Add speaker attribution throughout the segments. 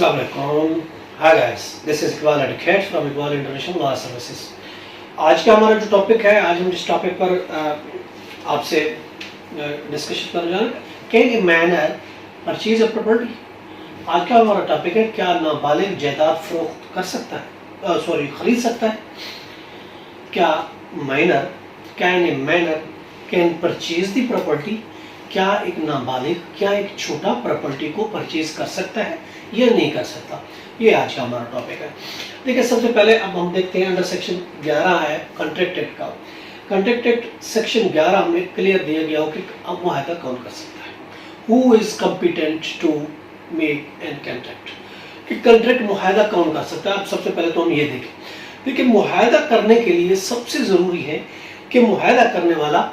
Speaker 1: अस्सलाम वालेकुम। Hi guys, this is Iqbal advocate from Iqbal international law services. आज का हमारा जो टॉपिक है, आज हम जिस टॉपिक पर आपसे डिस्कशन कर रहे हैं, can a manner purchase a property. आज का हमारा टॉपिक है, क्या नाबालिग जायदाद फरोख्त कर सकता है, खरीद सकता है। क्या minor can a manner can purchase the property. क्या एक नाबालिग, क्या एक छोटा प्रॉपर्टी को परचेज कर सकता है या नहीं कर सकता, ये आज का हमारा टॉपिक है। देखिए, सबसे पहले अब हम देखते हैं अंडर सेक्शन 11 है कॉन्ट्रैक्ट एक्ट का। कॉन्ट्रैक्ट एक्ट सेक्शन 11 में क्लियर दिया गया हो कि अब मुआहदा कौन कर सकता है, who is competent to make an contract, कि कॉन्ट्रैक्ट मुआहदा कौन कर सकता है। अब सबसे पहले तो हम ये देखें, देखिए मुआहदा करने के लिए सबसे जरूरी है कि मुआहदा करने वाला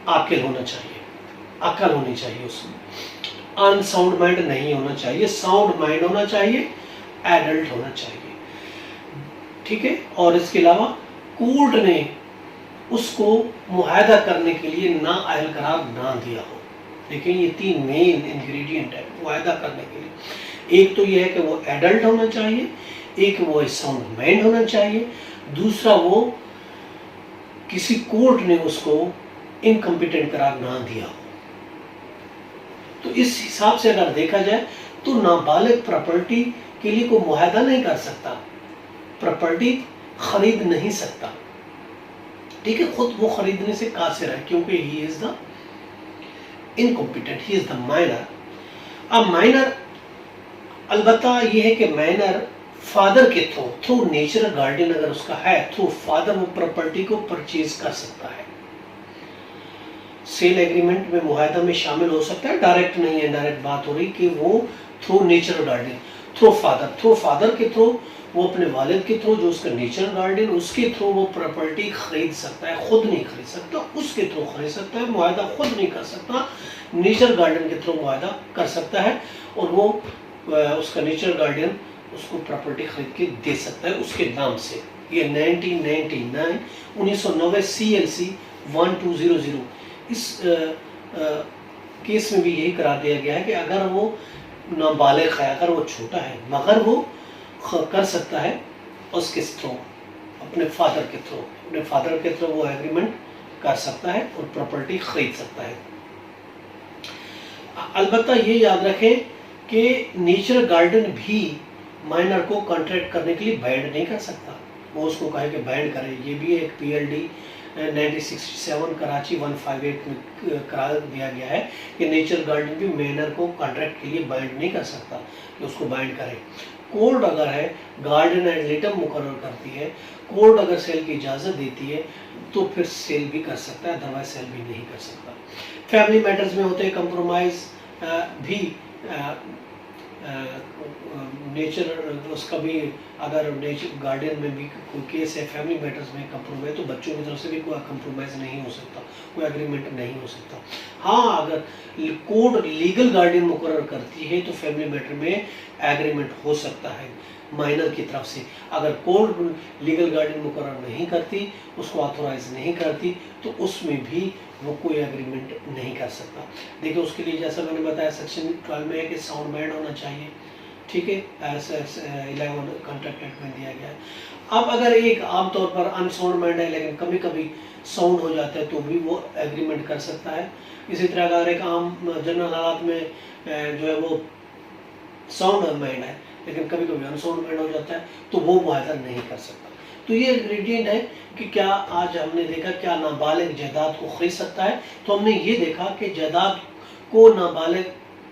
Speaker 1: आकिल होना चाहिए, अकल होनी चाहिए, उसमें अनसाउंड माइंड नहीं होना चाहिए, साउंड माइंड होना चाहिए, एडल्ट होना चाहिए, ठीक है। और इसके अलावा कोर्ट ने उसको मुआहदा करने के लिए ना अहल करार ना दिया हो। देखिए, ये 3 मेन इंग्रेडिएंट है मुआहदा करने के लिए। एक तो ये है कि वो एडल्ट होना चाहिए, एक वो साउंड माइंड होना चाहिए, दूसरा वो किसी कोर्ट ने उसको इनकम्पिटेंट करार ना दिया हो। तो इस हिसाब से अगर देखा जाए तो नाबालिग प्रॉपर्टी के लिए कोई मुआहदा नहीं कर सकता, प्रॉपर्टी खरीद नहीं सकता, ठीक है। खुद वो खरीदने से कासिर है, क्योंकि he is the incompetent, he is the minor. अब माइनर अलबत्ता ये है कि माइनर फादर के थ्रू नेचुरल गार्डियन अगर उसका है, थ्रू फादर वो प्रॉपर्टी को परचेज कर सकता है। सेल एग्रीमेंट में मुआहदा में शामिल हो सकता है, डायरेक्ट नहीं है, डायरेक्ट बात हो रही कि वो through natural guardian, through father के थ्रू, वो अपने वालिद के थ्रू, जो उसका नेचुरल गार्डियन, उसके थ्रू वो प्रॉपर्टी खरीद सकता है। खुद नहीं खरीद सकता, उसके थ्रू खरीद सकता है। मुआहदा खुद नहीं कर सकता, नेचुरल गार्डियन के थ्रू मुआहदा कर सकता है, और वो उसका नेचुरल गार्डियन उसको प्रॉपर्टी खरीद के दे सकता है उसके नाम से। ये 1990 CLC 1200 इस केस में भी यही करार दिया गया है कि अगर वो नाबालिग है, अगर वो छोटा है, मगर वो कर सकता है उसके थ्रू, अपने फादर के थ्रू वो एग्रीमेंट कर सकता है और प्रॉपर्टी खरीद सकता है। अलबत्ता ये याद रखें कि नेचुरल गार्डियन भी माइनर को कॉन्ट्रैक्ट करने के लिए बाइंड नहीं कर सकता। वो उसको कहे कि बाइंड करे, ये भी एक PLD 1967 कराची 158 में करार दिया गया है कि नेचुरल गार्डियन भी माइनर को कॉन्ट्रैक्ट के लिए बाइंड नहीं कर सकता कि उसको बाइंड करे। कोर्ट अगर है, गार्डियन एंड लिटम मुकर्रर करती है, कोर्ट अगर सेल की इजाज़त देती है तो फिर सेल भी कर सकता है, अदरवाइज सेल भी नहीं कर सकता। फैमिली मैटर्स में होते हैं कंप्रोमाइज़ भी, नेचर उसका भी, अगर नेचर गार्डियन में भी कोई केस है, फैमिली मैटर्स में कंप्रोमाइज, तो बच्चों की तरफ से भी कोई कंप्रोमाइज़ नहीं हो सकता, कोई एग्रीमेंट नहीं हो सकता। हाँ, अगर कोर्ट लीगल गार्डियन मुकर्रर करती है तो फैमिली मैटर में एग्रीमेंट हो सकता है माइनर की तरफ से। अगर कोर्ट लीगल गार्डियन मुकर्रर नहीं करती, उसको ऑथोराइज नहीं करती, तो उसमें भी वो कोई एग्रीमेंट नहीं कर सकता। देखिए, उसके लिए जैसा मैंने बताया सेक्शन 12 में है कि साउंड माइंड होना चाहिए, ठीक है, 11 कॉन्ट्रैक्ट एक्ट में दिया गया है। अब अगर एक आमतौर पर अनसाउंड माइंड है लेकिन कभी कभी साउंड हो जाता है तो भी वो एग्रीमेंट कर सकता है। इसी तरह अगर एक आम जनरल हालात में जो है वो साउंड माइंड है लेकिन कभी कभी अनसाउंड माइंड हो जाता है तो वो मुआहदा नहीं कर सकता। तो ये इंग्रेडिएंट है कि क्या आज हमने देखा क्या नाबालिग जायदाद को खरीद सकता है, तो हमने ये देखा कि जायदाद को नाबालिग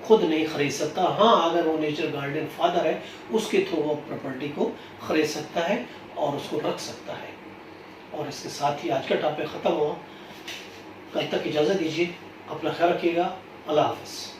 Speaker 1: खुद नहीं खरीद सकता। हाँ, अगर वो नेचर गार्डियन फादर है उसके थ्रू वो प्रॉपर्टी को खरीद सकता है और उसको रख सकता है। और इसके साथ ही आज का टॉपिक ख़त्म हुआ। कल तक इजाज़त दीजिए, अपना ख्याल रखिएगा। अल्लाह हाफ़िज़।